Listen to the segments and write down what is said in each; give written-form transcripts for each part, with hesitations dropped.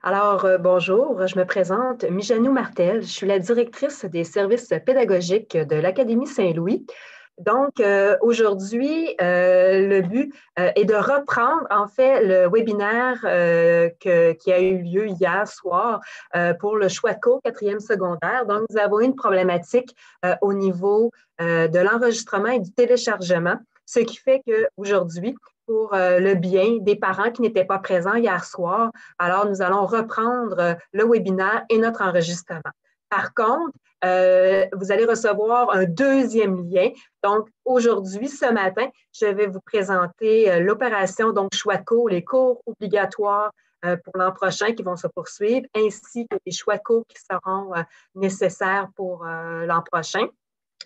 Bonjour, je me présente, Mijanou Martel. Je suis la directrice des services pédagogiques de l'Académie Saint-Louis. Aujourd'hui, le but est de reprendre, en fait, le webinaire qui a eu lieu hier soir pour le choix de cours quatrième secondaire. Donc, nous avons une problématique au niveau de l'enregistrement et du téléchargement, ce qui fait qu'aujourd'hui, pour le bien des parents qui n'étaient pas présents hier soir, alors nous allons reprendre le webinaire et notre enregistrement. Par contre, vous allez recevoir un deuxième lien. Donc, aujourd'hui, ce matin, je vais vous présenter l'opération, donc choix de cours, les cours obligatoires pour l'an prochain qui vont se poursuivre, ainsi que les choix de cours qui seront nécessaires pour l'an prochain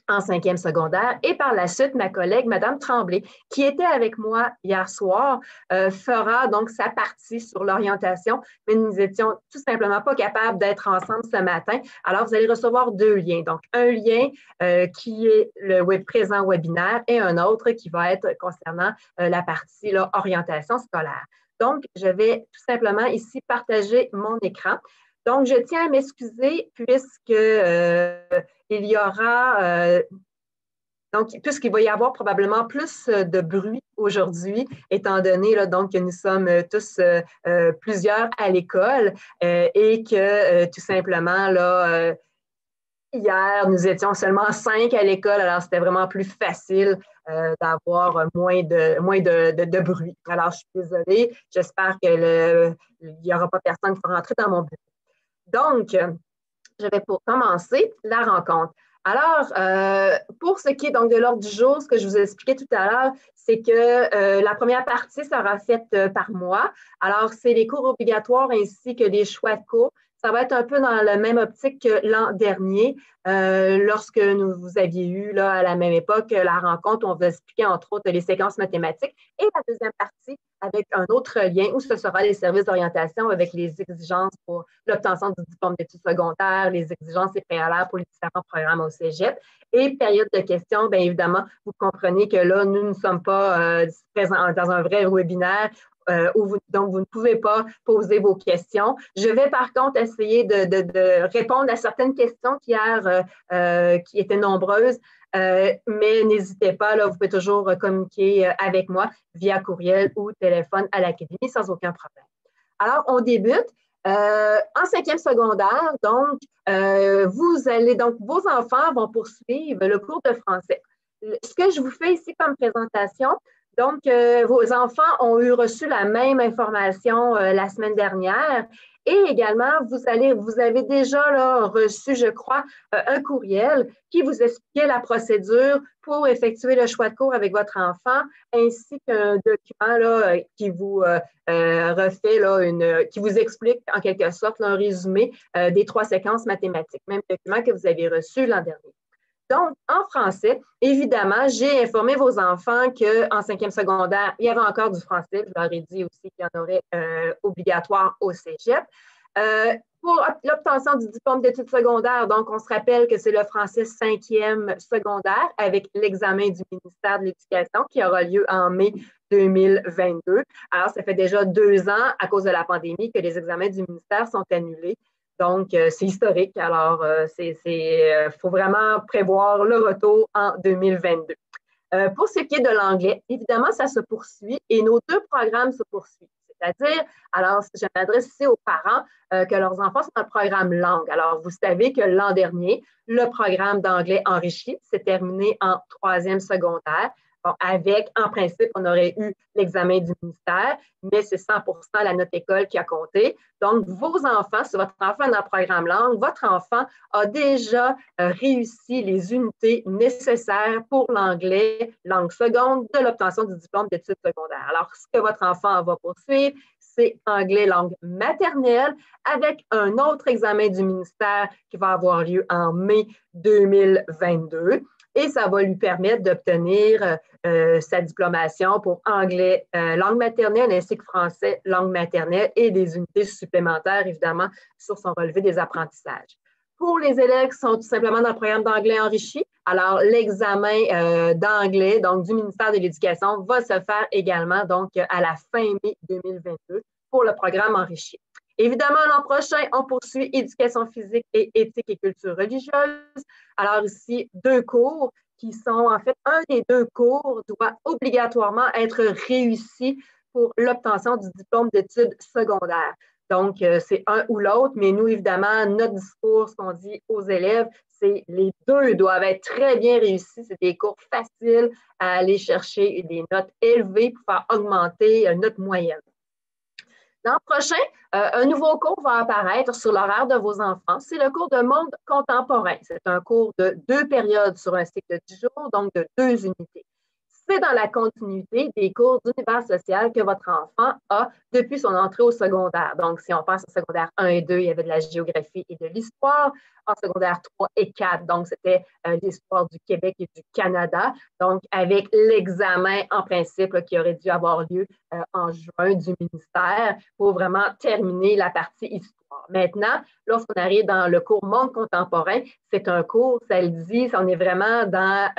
en cinquième secondaire. Et par la suite, ma collègue, Madame Tremblay, qui était avec moi hier soir, fera donc sa partie sur l'orientation, mais nous n'étions tout simplement pas capables d'être ensemble ce matin. Alors, vous allez recevoir deux liens. Donc, un lien qui est le présent webinaire et un autre qui va être concernant la partie là, orientation scolaire. Donc, je vais tout simplement ici partager mon écran. Donc, je tiens à m'excuser puisque il y aura, puisqu'il va y avoir probablement plus de bruit aujourd'hui, étant donné là, donc, que nous sommes tous plusieurs à l'école et que tout simplement, là, hier, nous étions seulement 5 à l'école, alors c'était vraiment plus facile d'avoir moins de bruit. Alors, je suis désolée, j'espère qu'il n'y aura pas personne qui va rentrer dans mon bureau. Donc, je vais pour commencer la rencontre. Alors, pour ce qui est donc de l'ordre du jour, ce que je vous ai expliqué tout à l'heure, c'est que la première partie sera faite par moi. Alors, c'est les cours obligatoires ainsi que les choix de cours. Ça va être un peu dans la même optique que l'an dernier, lorsque vous aviez eu là, à la même époque la rencontre où on vous expliquait entre autres les séquences mathématiques. Et la deuxième partie avec un autre lien où ce sera les services d'orientation avec les exigences pour l'obtention du diplôme d'études secondaires, les exigences et préalables pour les différents programmes au cégep. Et période de questions, bien évidemment, vous comprenez que là, nous ne sommes pas présents dans un vrai webinaire. Donc, vous ne pouvez pas poser vos questions. Je vais par contre essayer de répondre à certaines questions qui étaient nombreuses, mais n'hésitez pas, là, vous pouvez toujours communiquer avec moi via courriel ou téléphone à l'Académie sans aucun problème. Alors, on débute. En cinquième secondaire, donc, vos enfants vont poursuivre le cours de français. Ce que je vous fais ici comme présentation, donc, vos enfants ont reçu la même information la semaine dernière et également, vous avez déjà là, reçu, je crois, un courriel qui vous expliquait la procédure pour effectuer le choix de cours avec votre enfant, ainsi qu'un document là, qui vous refait là, qui vous explique en quelque sorte là, un résumé des 3 séquences mathématiques, même document que vous avez reçu l'an dernier. Donc, en français, évidemment, j'ai informé vos enfants qu'en cinquième secondaire, il y avait encore du français. Je leur ai dit aussi qu'il y en aurait obligatoire au cégep. Pour l'obtention du diplôme d'études secondaires, donc, on se rappelle que c'est le français cinquième secondaire avec l'examen du ministère de l'Éducation qui aura lieu en mai 2022. Alors, ça fait déjà 2 ans, à cause de la pandémie, que les examens du ministère sont annulés. Donc, c'est historique. Alors, faut vraiment prévoir le retour en 2022. Pour ce qui est de l'anglais, évidemment, ça se poursuit et nos 2 programmes se poursuivent. C'est-à-dire, alors, je m'adresse ici aux parents que leurs enfants sont dans le programme langue. Alors, vous savez que l'an dernier, le programme d'anglais enrichi s'est terminé en 3e secondaire. Bon, avec, en principe, on aurait eu l'examen du ministère, mais c'est 100% la note école qui a compté. Donc, vos enfants, si votre enfant est dans le programme langue, votre enfant a déjà réussi les unités nécessaires pour l'anglais, langue seconde, de l'obtention du diplôme d'études secondaires. Alors, ce que votre enfant va poursuivre, c'est anglais langue maternelle avec un autre examen du ministère qui va avoir lieu en mai 2022. Et ça va lui permettre d'obtenir sa diplomation pour anglais langue maternelle ainsi que français langue maternelle et des unités supplémentaires, évidemment, sur son relevé des apprentissages. Pour les élèves qui sont tout simplement dans le programme d'anglais enrichi, alors l'examen d'anglais, donc du ministère de l'Éducation, va se faire également donc à la fin mai 2022 pour le programme enrichi. Évidemment, l'an prochain, on poursuit éducation physique et éthique et culture religieuse. Alors ici, 2 cours qui sont, en fait, un des 2 cours doit obligatoirement être réussi pour l'obtention du diplôme d'études secondaires. Donc, c'est un ou l'autre, mais nous, évidemment, notre discours, ce qu'on dit aux élèves, c'est les 2 doivent être très bien réussis. C'est des cours faciles à aller chercher des notes élevées pour faire augmenter notre moyenne. L'an prochain, un nouveau cours va apparaître sur l'horaire de vos enfants. C'est le cours de monde contemporain. C'est un cours de 2 périodes sur un cycle de 10 jours, donc de 2 unités. C'est dans la continuité des cours d'univers social que votre enfant a depuis son entrée au secondaire. Donc, si on pense au secondaire 1 et 2, il y avait de la géographie et de l'histoire. En secondaire 3 et 4, donc c'était l'histoire du Québec et du Canada. Donc, avec l'examen en principe là, qui aurait dû avoir lieu en juin du ministère pour vraiment terminer la partie histoire. Maintenant, lorsqu'on arrive dans le cours monde contemporain, c'est un cours, ça le dit, on est vraiment dans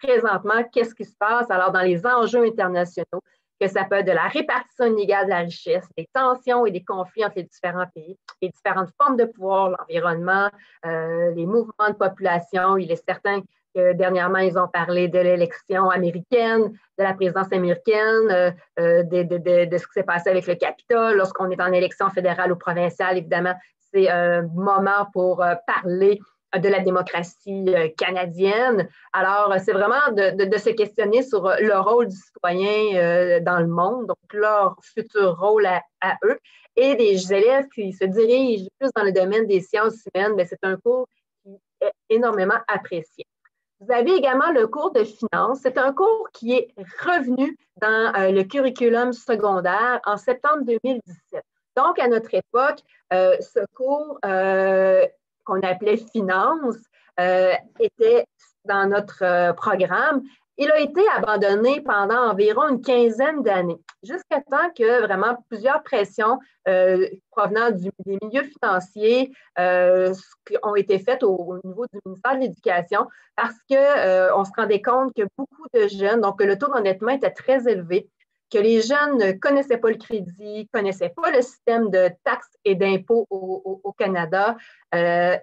présentement, qu'est-ce qui se passe alors dans les enjeux internationaux, que ça peut être de la répartition inégale de la richesse, des tensions et des conflits entre les différents pays, les différentes formes de pouvoir, l'environnement, les mouvements de population. Il est certain que dernièrement, ils ont parlé de l'élection américaine, de la présidence américaine, de ce qui s'est passé avec le Capitole. Lorsqu'on est en élection fédérale ou provinciale, évidemment, c'est un moment pour parler de la démocratie canadienne. Alors, c'est vraiment de se questionner sur le rôle du citoyen dans le monde, donc leur futur rôle à eux. Et des élèves qui se dirigent plus dans le domaine des sciences humaines, bien, c'est un cours qui est énormément apprécié. Vous avez également le cours de finance. C'est un cours qui est revenu dans le curriculum secondaire en septembre 2017. Donc, à notre époque, ce cours qu'on appelait finance, était dans notre programme. Il a été abandonné pendant environ une quinzaine d'années, jusqu'à temps que vraiment plusieurs pressions provenant des milieux financiers ont été faites au niveau du ministère de l'Éducation parce qu'on se rendait compte que beaucoup de jeunes, donc le taux d'endettement était très élevé, que les jeunes ne connaissaient pas le crédit, ne connaissaient pas le système de taxes et d'impôts au Canada.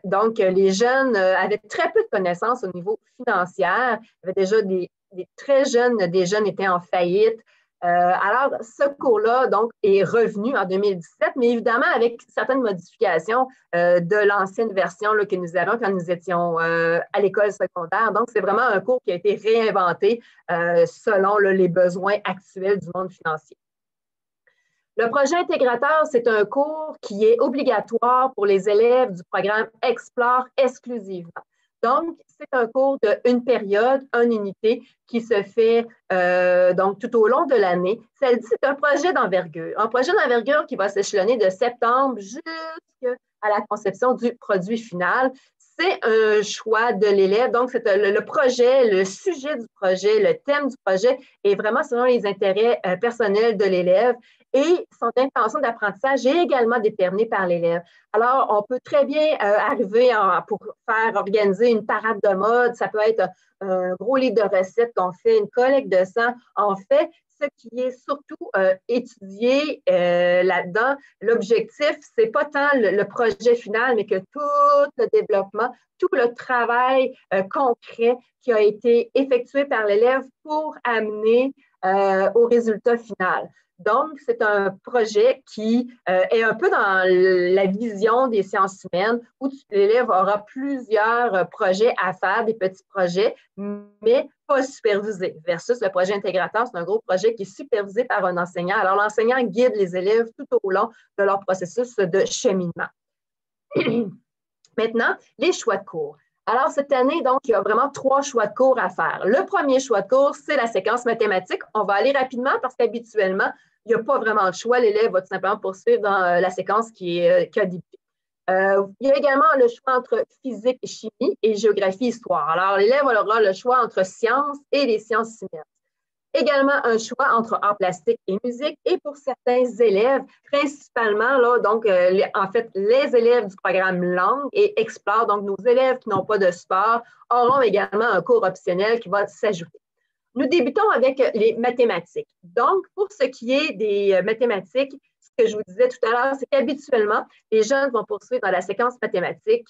Donc, les jeunes avaient très peu de connaissances au niveau financier. Il y avait déjà des très jeunes, des jeunes étaient en faillite. Alors, ce cours-là, donc, est revenu en 2017, mais évidemment avec certaines modifications de l'ancienne version là, que nous avions quand nous étions à l'école secondaire. Donc, c'est vraiment un cours qui a été réinventé selon là, les besoins actuels du monde financier. Le projet intégrateur, c'est un cours qui est obligatoire pour les élèves du programme Explore exclusivement. Donc, c'est un cours d'une période, une unité qui se fait donc tout au long de l'année. C'est un projet d'envergure. Un projet d'envergure qui va s'échelonner de septembre jusqu'à la conception du produit final. C'est un choix de l'élève. Donc, c'est le projet, le sujet du projet, le thème du projet est vraiment selon les intérêts personnels de l'élève. Et son intention d'apprentissage est également déterminée par l'élève. Alors, on peut très bien arriver pour faire organiser une parade de mode. Ça peut être un gros livre de recettes qu'on fait, une collecte de sang. En fait, ce qui est surtout étudié là-dedans, l'objectif, ce n'est pas tant le projet final, mais que tout le développement, tout le travail concret qui a été effectué par l'élève pour amener au résultat final. Donc, c'est un projet qui est un peu dans la vision des sciences humaines où l'élève aura plusieurs projets à faire, des petits projets, mais pas supervisés. Versus le projet intégrateur, c'est un gros projet qui est supervisé par un enseignant. Alors, l'enseignant guide les élèves tout au long de leur processus de cheminement. Maintenant, les choix de cours. Alors, cette année, donc, il y a vraiment 3 choix de cours à faire. Le premier choix de cours, c'est la séquence mathématique. On va aller rapidement parce qu'habituellement, il n'y a pas vraiment de choix. L'élève va tout simplement poursuivre dans la séquence qui a débuté. Il y a également le choix entre physique, chimie et géographie, histoire. Alors, l'élève aura le choix entre sciences et les sciences humaines. Également un choix entre art plastique et musique. Et pour certains élèves, principalement, là, donc, en fait, les élèves du programme langue et explore, donc nos élèves qui n'ont pas de sport, auront également un cours optionnel qui va s'ajouter. Nous débutons avec les mathématiques. Donc, pour ce qui est des mathématiques, que je vous disais tout à l'heure, c'est qu'habituellement, les jeunes vont poursuivre dans la séquence mathématique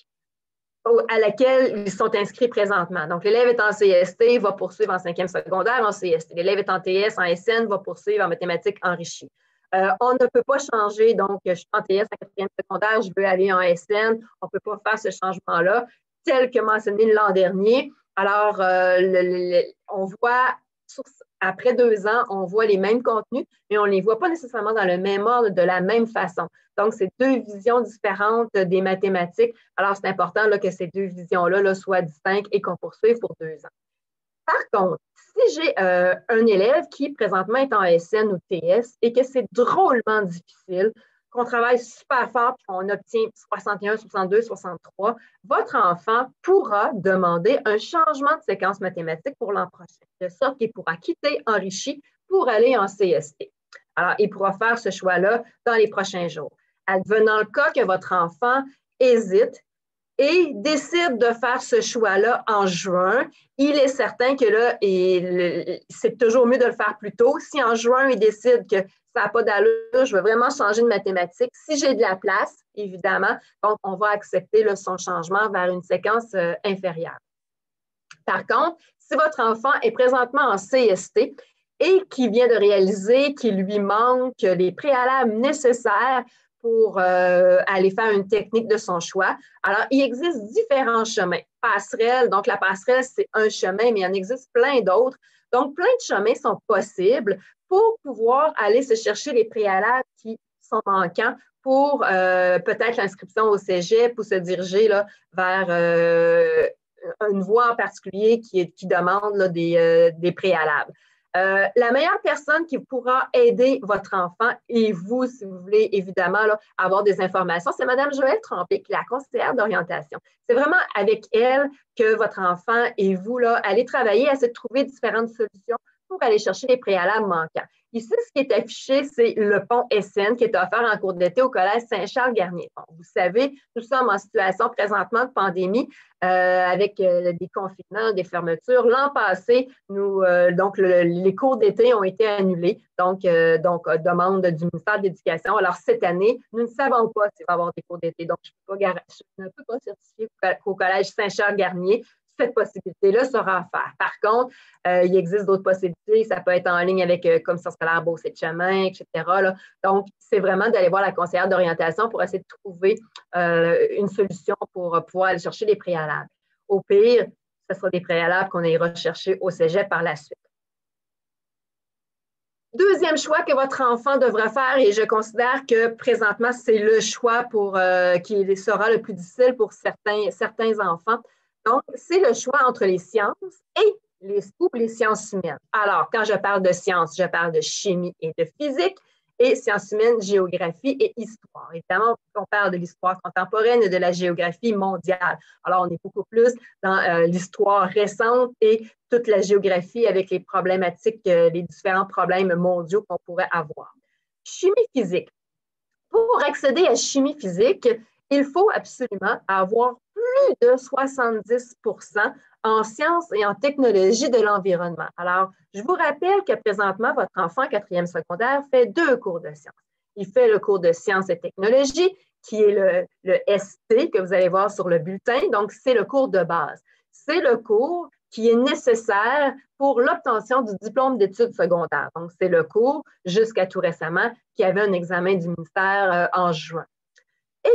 à laquelle ils sont inscrits présentement. Donc, l'élève est en CST, va poursuivre en 5e secondaire en CST. L'élève est en TS, en SN, va poursuivre en mathématiques enrichies. On ne peut pas changer, donc je suis en TS en 4e secondaire, je veux aller en SN, on ne peut pas faire ce changement-là, tel que mentionné l'an dernier. Alors, on voit, après 2 ans, on voit les mêmes contenus, mais on ne les voit pas nécessairement dans le même ordre, de la même façon. Donc, c'est 2 visions différentes des mathématiques. Alors, c'est important là, que ces 2 visions-là soient distinctes et qu'on poursuive pour 2 ans. Par contre, si j'ai un élève qui présentement est en SN ou TS et que c'est drôlement difficile, qu'on travaille super fort et qu'on obtient 61, 62, 63, votre enfant pourra demander un changement de séquence mathématique pour l'an prochain, de sorte qu'il pourra quitter enrichi pour aller en CST. Alors, il pourra faire ce choix-là dans les prochains jours. Advenant le cas que votre enfant hésite et décide de faire ce choix-là en juin, il est certain que là, c'est toujours mieux de le faire plus tôt. Si en juin, il décide que ça n'a pas d'allure, je veux vraiment changer de mathématiques, si j'ai de la place, évidemment, donc on va accepter là, son changement vers une séquence inférieure. Par contre, si votre enfant est présentement en CST et qui vient de réaliser qu'il lui manque les préalables nécessaires pour aller faire une technique de son choix. Alors, il existe différents chemins. Passerelle, donc la passerelle, c'est un chemin, mais il en existe plein d'autres. Donc, plein de chemins sont possibles pour pouvoir aller se chercher les préalables qui sont manquants pour peut-être l'inscription au cégep ou se diriger là, vers une voie en particulier qui demande là, des préalables. La meilleure personne qui pourra aider votre enfant et vous, si vous voulez évidemment là, avoir des informations, c'est Mme Joëlle Tremblay, qui est la conseillère d'orientation. C'est vraiment avec elle que votre enfant et vous là, allez travailler à essayer de trouver différentes solutions pour aller chercher les préalables manquants. Ici, ce qui est affiché, c'est le pont SN qui est offert en cours d'été au Collège Saint-Charles-Garnier. Bon, vous savez, nous sommes en situation présentement de pandémie avec des confinements, des fermetures. L'an passé, donc les cours d'été ont été annulés, donc demande du ministère de l'Éducation. Alors, cette année, nous ne savons pas s'il va y avoir des cours d'été. Donc, je ne peux pas certifier qu'au Collège Saint-Charles-Garnier, cette possibilité-là sera à faire. Par contre, il existe d'autres possibilités. Ça peut être en ligne avec Commission scolaire Beauce-et-Chemin, etc. Là. Donc, c'est vraiment d'aller voir la conseillère d'orientation pour essayer de trouver une solution pour pouvoir aller chercher les préalables. Au pire, ce sera des préalables qu'on ira chercher au cégep par la suite. Deuxième choix que votre enfant devra faire, et je considère que présentement, c'est le choix qui sera le plus difficile pour certains enfants. Donc, c'est le choix entre les sciences et les sciences humaines. Alors, quand je parle de sciences, je parle de chimie et de physique, et sciences humaines, géographie et histoire. Évidemment, on parle de l'histoire contemporaine et de la géographie mondiale. Alors, on est beaucoup plus dans l'histoire récente et toute la géographie avec les problématiques, les différents problèmes mondiaux qu'on pourrait avoir. Chimie physique. Pour accéder à chimie physique, il faut absolument avoir plus de 70 en sciences et en technologie de l'environnement. Alors, je vous rappelle que présentement, votre enfant en 4e secondaire fait 2 cours de sciences. Il fait le cours de sciences et technologies, qui est le ST que vous allez voir sur le bulletin. Donc, c'est le cours de base. C'est le cours qui est nécessaire pour l'obtention du diplôme d'études secondaires. Donc, c'est le cours, jusqu'à tout récemment, qui avait un examen du ministère en juin.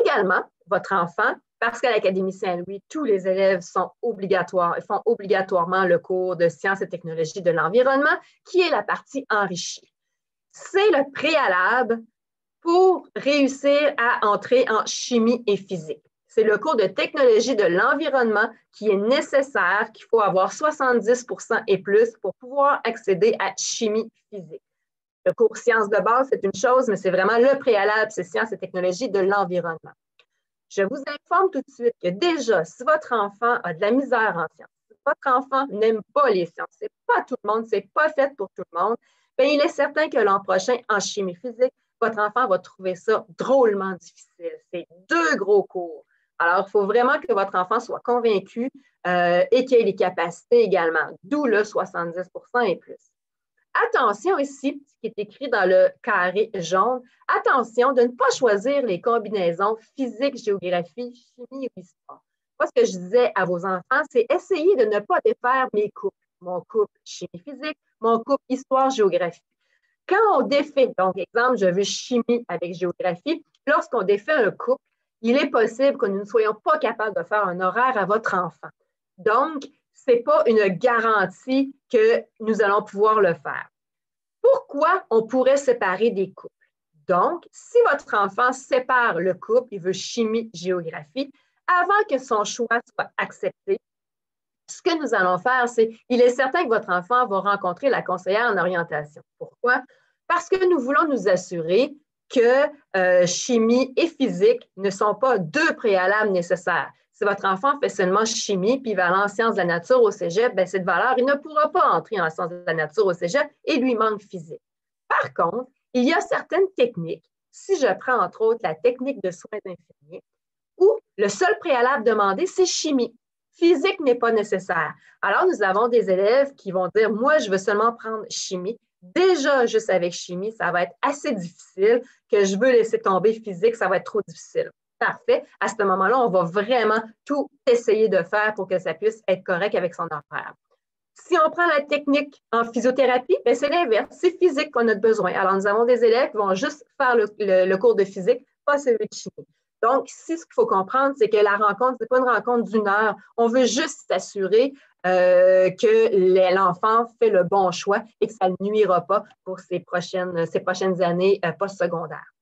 Également, votre enfant, parce qu'à l'Académie Saint-Louis, tous les élèves font obligatoirement le cours de sciences et technologies de l'environnement, qui est la partie enrichie. C'est le préalable pour réussir à entrer en chimie et physique. C'est le cours de technologie de l'environnement qui est nécessaire, qu'il faut avoir 70 et plus pour pouvoir accéder à chimie physique. Le cours sciences de base, c'est une chose, mais c'est vraiment le préalable, c'est sciences et technologies de l'environnement. Je vous informe tout de suite que déjà, si votre enfant a de la misère en sciences, si votre enfant n'aime pas les sciences, c'est pas tout le monde, c'est pas fait pour tout le monde, bien, il est certain que l'an prochain, en chimie physique, votre enfant va trouver ça drôlement difficile. C'est 2 gros cours. Alors, il faut vraiment que votre enfant soit convaincu et qu'il ait les capacités également, d'où le 70 et plus. attention ici, ce qui est écrit dans le carré jaune, attention de ne pas choisir les combinaisons physique, géographie, chimie ou histoire. Moi, ce que je disais à vos enfants, c'est essayer de ne pas défaire mes couples. Mon couple chimie-physique, mon couple histoire-géographie. Quand on défait, donc exemple, je veux chimie avec géographie, lorsqu'on défait un couple, il est possible que nous ne soyons pas capables de faire un horaire à votre enfant. Donc, ce n'est pas une garantie que nous allons pouvoir le faire. Pourquoi on pourrait séparer des couples? Donc, si votre enfant sépare le couple, il veut chimie, géographie, avant que son choix soit accepté, ce que nous allons faire, c'est, il est certain que votre enfant va rencontrer la conseillère en orientation. Pourquoi? Parce que nous voulons nous assurer que chimie et physique ne sont pas deux préalables nécessaires. Si votre enfant fait seulement chimie puis il va aller en sciences de la nature au cégep, bien, cette valeur, il ne pourra pas entrer en sciences de la nature au cégep et lui manque physique. Par contre, il y a certaines techniques, si je prends entre autres la technique de soins infirmiers, où le seul préalable demandé, c'est chimie. Physique n'est pas nécessaire. Alors, nous avons des élèves qui vont dire, moi, je veux seulement prendre chimie. Déjà, juste avec chimie, ça va être assez difficile, que je veux laisser tomber physique, ça va être trop difficile. Parfait. À ce moment-là, on va vraiment tout essayer de faire pour que ça puisse être correct avec son horaire. Si on prend la technique en physiothérapie, ben c'est l'inverse. C'est physique qu'on a besoin. Alors, nous avons des élèves qui vont juste faire le cours de physique, pas celui de chimie. Donc, ici, ce qu'il faut comprendre, c'est que la rencontre, ce n'est pas une rencontre d'1 heure. On veut juste s'assurer que l'enfant fait le bon choix et que ça ne nuira pas pour ses prochaines années postsecondaires.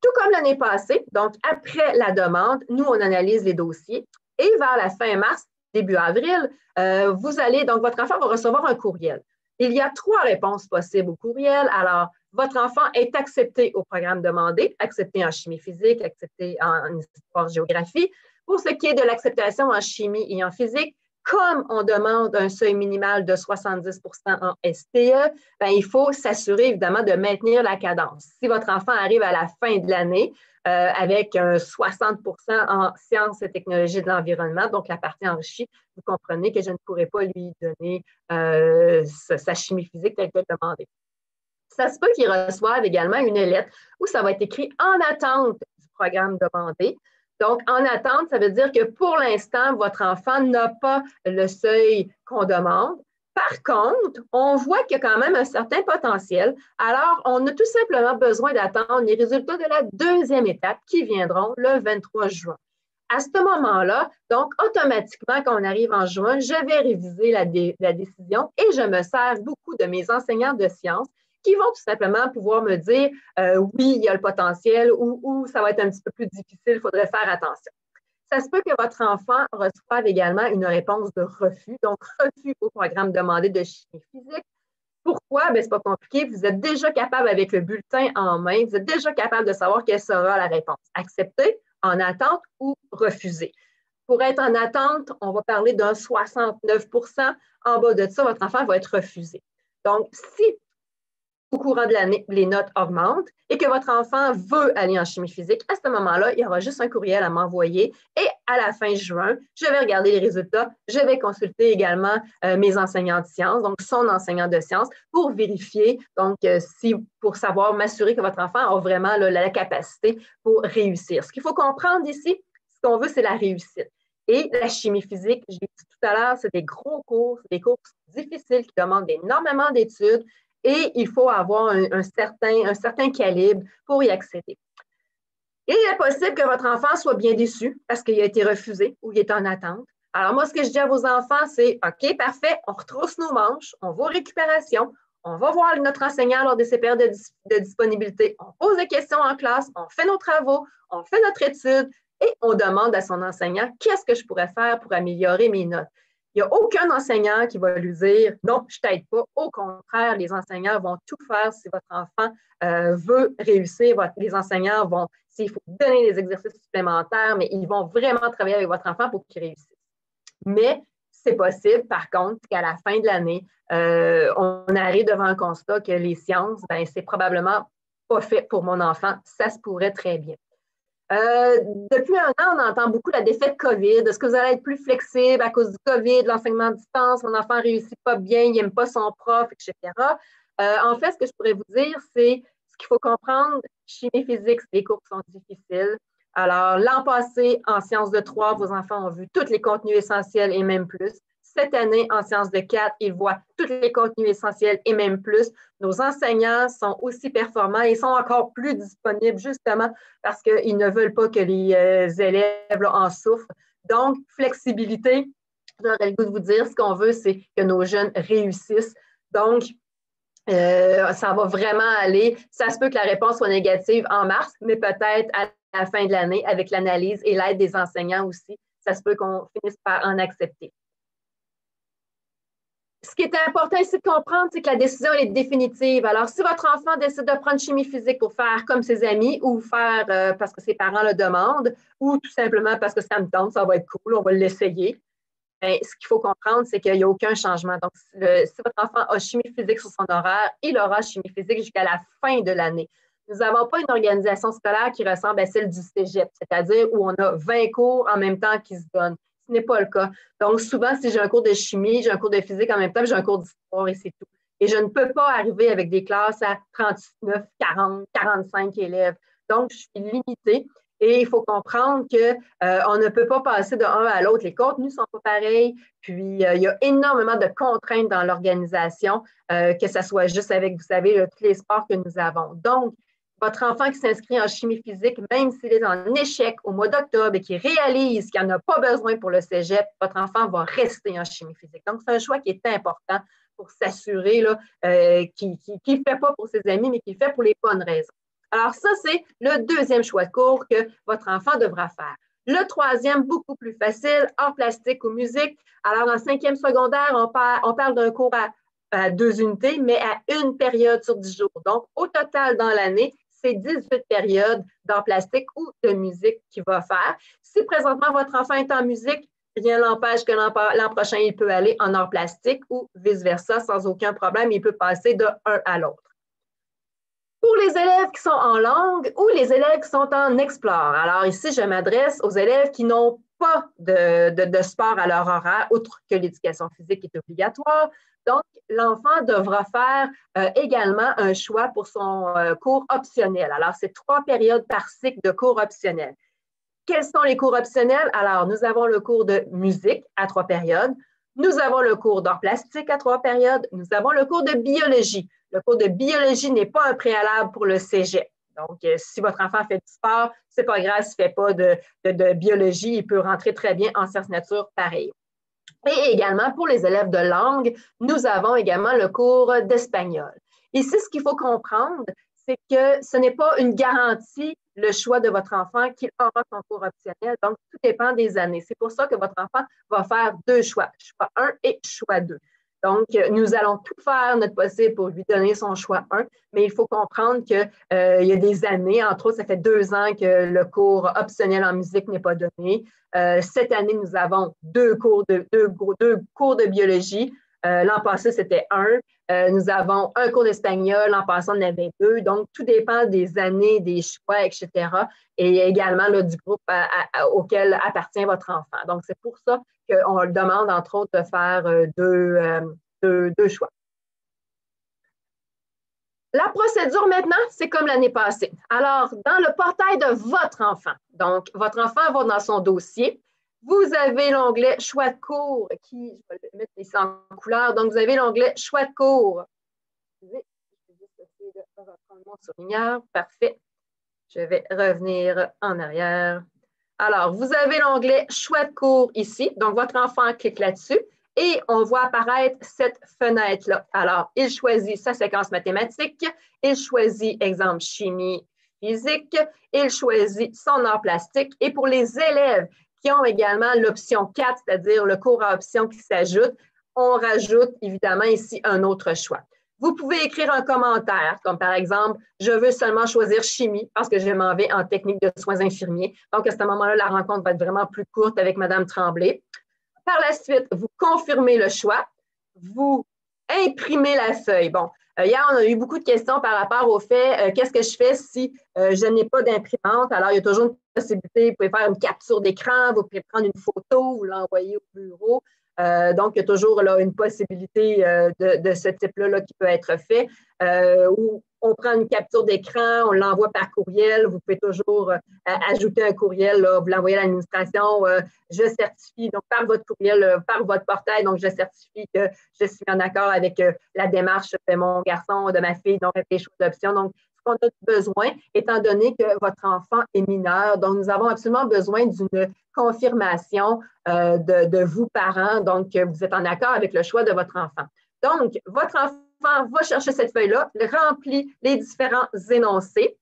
Tout comme l'année passée, donc après la demande, nous, on analyse les dossiers et vers la fin mars, début avril, donc votre enfant va recevoir un courriel. Il y a 3 réponses possibles au courriel. Alors, votre enfant est accepté au programme demandé, accepté en chimie physique, accepté en histoire-géographie. Pour ce qui est de l'acceptation en chimie et en physique, comme on demande un seuil minimal de 70 en STE, bien, il faut s'assurer évidemment de maintenir la cadence. Si votre enfant arrive à la fin de l'année avec un 60 en sciences et technologies de l'environnement, donc la partie enrichie, vous comprenez que je ne pourrais pas lui donner sa chimie physique telle que demandée. Ça se peut qu'il reçoive également une lettre où ça va être écrit en attente du programme demandé. Donc, en attente, ça veut dire que pour l'instant, votre enfant n'a pas le seuil qu'on demande. Par contre, on voit qu'il y a quand même un certain potentiel. Alors, on a tout simplement besoin d'attendre les résultats de la 2e étape qui viendront le 23 juin. À ce moment-là, donc, automatiquement, quand on arrive en juin, je vais réviser la décision et je me sers beaucoup de mes enseignants de sciences qui vont tout simplement pouvoir me dire oui, il y a le potentiel ou ça va être un petit peu plus difficile, il faudrait faire attention. Ça se peut que votre enfant reçoive également une réponse de refus, donc refus au programme demandé de chimie physique. Pourquoi? Bien, ce n'est pas compliqué. Vous êtes déjà capable avec le bulletin en main, vous êtes déjà capable de savoir quelle sera la réponse. Accepter, en attente ou refuser. Pour être en attente, on va parler d'un 69 %. En bas de ça, votre enfant va être refusé. Donc, si au courant de l'année, les notes augmentent et que votre enfant veut aller en chimie physique, à ce moment-là, il y aura juste un courriel à m'envoyer et à la fin juin, je vais regarder les résultats. Je vais consulter également mes enseignants de sciences, donc son enseignant de sciences, pour vérifier, donc pour savoir, m'assurer que votre enfant a vraiment la capacité pour réussir. Ce qu'il faut comprendre ici, ce qu'on veut, c'est la réussite. Et la chimie physique, je l'ai dit tout à l'heure, c'est des gros cours, des cours difficiles qui demandent énormément d'études, et il faut avoir un certain calibre pour y accéder. Et il est possible que votre enfant soit bien déçu parce qu'il a été refusé ou il est en attente. Alors moi, ce que je dis à vos enfants, c'est « OK, parfait, on retrousse nos manches, on va aux récupérations, on va voir notre enseignant lors de ses périodes de disponibilité, on pose des questions en classe, on fait nos travaux, on fait notre étude et on demande à son enseignant « Qu'est-ce que je pourrais faire pour améliorer mes notes? » Il n'y a aucun enseignant qui va lui dire « Non, je ne t'aide pas. » Au contraire, les enseignants vont tout faire si votre enfant veut réussir. Les enseignants vont, s'il faut donner des exercices supplémentaires, mais ils vont vraiment travailler avec votre enfant pour qu'il réussisse. Mais c'est possible, par contre, qu'à la fin de l'année, on arrive devant un constat que les sciences, ben, c'est probablement pas fait pour mon enfant. Ça se pourrait très bien. Depuis 1 an, on entend beaucoup la défaite COVID. Est-ce que vous allez être plus flexible à cause du COVID, l'enseignement à distance, mon enfant ne réussit pas bien, il n'aime pas son prof, etc. En fait, ce que je pourrais vous dire, c'est ce qu'il faut comprendre, chimie physique, les cours sont difficiles. Alors, l'an passé, en sciences de 3, vos enfants ont vu tous les contenus essentiels et même plus. Cette année, en sciences de 4, ils voient tous les contenus essentiels et même plus. Nos enseignants sont aussi performants et sont encore plus disponibles justement parce qu'ils ne veulent pas que les élèves là, en souffrent. Donc, flexibilité, j'aurais le goût de vous dire, ce qu'on veut, c'est que nos jeunes réussissent. Donc, ça va vraiment aller. Ça se peut que la réponse soit négative en mars, mais peut-être à la fin de l'année, avec l'analyse et l'aide des enseignants aussi, ça se peut qu'on finisse par en accepter. Ce qui est important ici de comprendre, c'est que la décision elle est définitive. Alors, si votre enfant décide de prendre chimie physique pour faire comme ses amis ou faire parce que ses parents le demandent ou tout simplement parce que ça me tente, ça va être cool, on va l'essayer. Bien, ce qu'il faut comprendre, c'est qu'il n'y a aucun changement. Donc, si votre enfant a chimie physique sur son horaire, il aura chimie physique jusqu'à la fin de l'année. Nous n'avons pas une organisation scolaire qui ressemble à celle du cégep, c'est-à-dire où on a 20 cours en même temps qui se donnent. Ce n'est pas le cas. Donc, souvent, si j'ai un cours de chimie, j'ai un cours de physique en même temps, j'ai un cours d'histoire et c'est tout. Et je ne peux pas arriver avec des classes à 39, 40, 45 élèves. Donc, je suis limitée. Et il faut comprendre qu'on ne peut pas passer de un à l'autre. Les contenus ne sont pas pareils. Puis, il y a énormément de contraintes dans l'organisation, que ce soit juste avec, vous savez, tous les sports que nous avons. Donc, votre enfant qui s'inscrit en chimie physique, même s'il est en échec au mois d'octobre et qui réalise qu'il n'en a pas besoin pour le cégep, votre enfant va rester en chimie physique. Donc, c'est un choix qui est important pour s'assurer qu'il ne fait pas pour ses amis, mais qu'il fait pour les bonnes raisons. Alors, ça, c'est le deuxième choix de cours que votre enfant devra faire. Le troisième, beaucoup plus facile, art plastique ou musique. Alors, en cinquième secondaire, on parle d'un cours à 2 unités, mais à une période sur 10 jours. Donc, au total, dans l'année, c'est 18 périodes d'art plastique ou de musique qu'il va faire. Si présentement, votre enfant est en musique, rien n'empêche que l'an prochain, il peut aller en art plastique ou vice-versa sans aucun problème. Il peut passer de un à l'autre. Pour les élèves qui sont en langue ou les élèves qui sont en explore. Alors ici, je m'adresse aux élèves qui n'ont pas de sport à leur horaire, outre que l'éducation physique est obligatoire. Donc, l'enfant devra faire également un choix pour son cours optionnel. Alors, c'est 3 périodes par cycle de cours optionnels. Quels sont les cours optionnels? Alors, nous avons le cours de musique à 3 périodes. Nous avons le cours d'art plastique à 3 périodes. Nous avons le cours de biologie. Le cours de biologie n'est pas un préalable pour le cégep. Donc, si votre enfant fait du sport, ce n'est pas grave s'il ne fait pas de biologie, il peut rentrer très bien en sciences nature pareil. Et également, pour les élèves de langue, nous avons également le cours d'espagnol. Ici, ce qu'il faut comprendre, c'est que ce n'est pas une garantie, le choix de votre enfant, qu'il aura son cours optionnel. Donc, tout dépend des années. C'est pour ça que votre enfant va faire 2 choix, choix 1 et choix 2. Donc, nous allons tout faire notre possible pour lui donner son choix 1, mais il faut comprendre qu'il y a des années, entre autres, ça fait 2 ans que le cours optionnel en musique n'est pas donné. Cette année, nous avons 2 cours de biologie. L'an passé, c'était 1. Nous avons un cours d'espagnol. L'an passé, on en avait 2. Donc, tout dépend des années, des choix, etc. Et également là, du groupe auquel appartient votre enfant. Donc, c'est pour ça qu'on le demande, entre autres, de faire 2 choix. La procédure maintenant, c'est comme l'année passée. Alors, dans le portail de votre enfant, donc votre enfant va dans son dossier, vous avez l'onglet choix de cours qui, je vais le mettre ici en couleur, donc vous avez l'onglet choix de cours. Je vais juste essayer de reprendre mon surligneur. Parfait. Je vais revenir en arrière. Alors, vous avez l'onglet choix de cours ici, donc votre enfant clique là-dessus. Et on voit apparaître cette fenêtre-là. Alors, il choisit sa séquence mathématique, il choisit, exemple, chimie, physique, il choisit son art plastique. Et pour les élèves qui ont également l'option 4, c'est-à-dire le cours à option qui s'ajoute, on rajoute évidemment ici un autre choix. Vous pouvez écrire un commentaire, comme par exemple, je veux seulement choisir chimie parce que je m'en vais en technique de soins infirmiers. Donc, à ce moment-là, la rencontre va être vraiment plus courte avec Mme Tremblay. Par la suite, vous confirmez le choix, vous imprimez la feuille. Bon, hier, on a eu beaucoup de questions par rapport au fait qu'est-ce que je fais si je n'ai pas d'imprimante. Alors, il y a toujours une possibilité, vous pouvez faire une capture d'écran, vous pouvez prendre une photo, vous l'envoyer au bureau. Donc, il y a toujours là, une possibilité de ce type-là là, qui peut être fait. Où on prend une capture d'écran, on l'envoie par courriel. Vous pouvez toujours ajouter un courriel, là, vous l'envoyez à l'administration. Je certifie, donc par votre courriel, par votre portail, donc je certifie que je suis en accord avec la démarche de mon garçon, de ma fille, donc avec les choix d'options. Donc, ce qu'on a besoin, étant donné que votre enfant est mineur, donc nous avons absolument besoin d'une confirmation de vous, parents, donc vous êtes en accord avec le choix de votre enfant. Donc, votre enfant va chercher cette feuille-là, remplit les différents énoncés,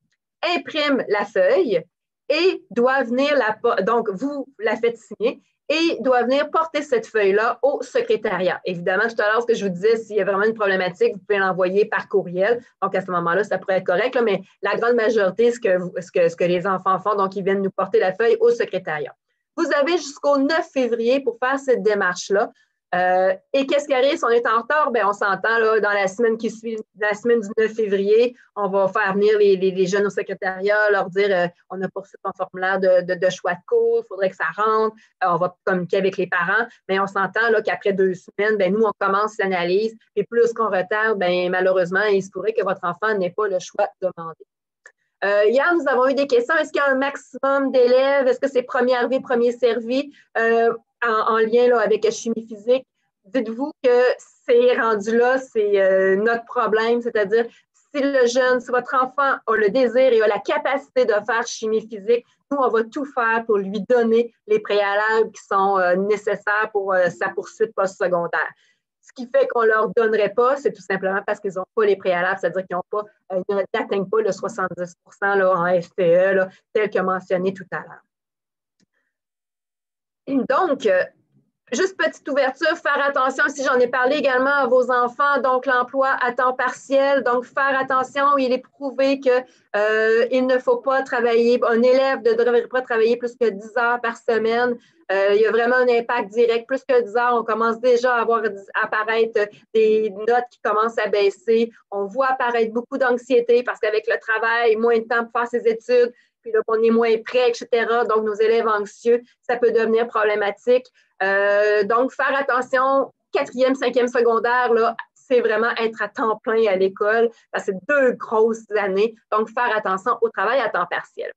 imprime la feuille et doit venir donc vous la faites signer et doit venir porter cette feuille-là au secrétariat. Évidemment, tout à l'heure, ce que je vous disais, s'il y a vraiment une problématique, vous pouvez l'envoyer par courriel. Donc, à ce moment-là, ça pourrait être correct, là, mais la grande majorité, ce que les enfants font, donc ils viennent nous porter la feuille au secrétariat. Vous avez jusqu'au 9 février pour faire cette démarche-là. Et qu'est-ce qui arrive si on est en retard? Bien, on s'entend là, dans la semaine qui suit, la semaine du 9 février, on va faire venir les jeunes au secrétariat, leur dire on a poursuivi ton formulaire de choix de cours, il faudrait que ça rentre, on va communiquer avec les parents, mais on s'entend là, qu'après 2 semaines, bien, nous, on commence l'analyse, et plus qu'on retarde, bien, malheureusement, il se pourrait que votre enfant n'ait pas le choix demandé. Hier, nous avons eu des questions. Est-ce qu'il y a un maximum d'élèves? Est-ce que c'est premier arrivé, premier servi en lien là, avec la chimie physique? Dites-vous que c'est rendu là, c'est notre problème, c'est-à-dire si le jeune, si votre enfant a le désir et a la capacité de faire chimie physique, nous, on va tout faire pour lui donner les préalables qui sont nécessaires pour sa poursuite postsecondaire. Ce qui fait qu'on ne leur donnerait pas, c'est tout simplement parce qu'ils n'ont pas les préalables, c'est-à-dire qu'ils n'atteignent pas le 70 là, en FPE, là, tel que mentionné tout à l'heure. Donc, juste petite ouverture, faire attention, si j'en ai parlé également à vos enfants, donc l'emploi à temps partiel, donc faire attention, il est prouvé qu'il ne faut pas travailler, un élève ne devrait pas travailler plus que 10 heures par semaine. Il y a vraiment un impact direct, plus que 10 heures, on commence déjà à voir apparaître des notes qui commencent à baisser, on voit apparaître beaucoup d'anxiété parce qu'avec le travail, moins de temps pour faire ses études, puis là, on est moins prêt, etc. Donc, nos élèves anxieux, ça peut devenir problématique. Donc, faire attention, 4e, 5e secondaire, là, c'est vraiment être à temps plein à l'école. C'est 2 grosses années. Donc, faire attention au travail à temps partiel.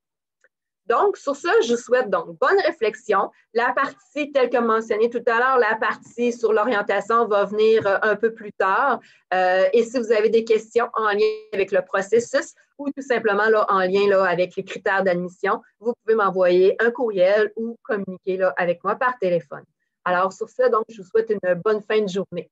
Donc, sur ça, je vous souhaite donc bonne réflexion. La partie, telle que mentionné tout à l'heure, la partie sur l'orientation va venir un peu plus tard. Et si vous avez des questions en lien avec le processus ou tout simplement là, en lien là, avec les critères d'admission, vous pouvez m'envoyer un courriel ou communiquer là, avec moi par téléphone. Alors, sur ça, donc, je vous souhaite une bonne fin de journée.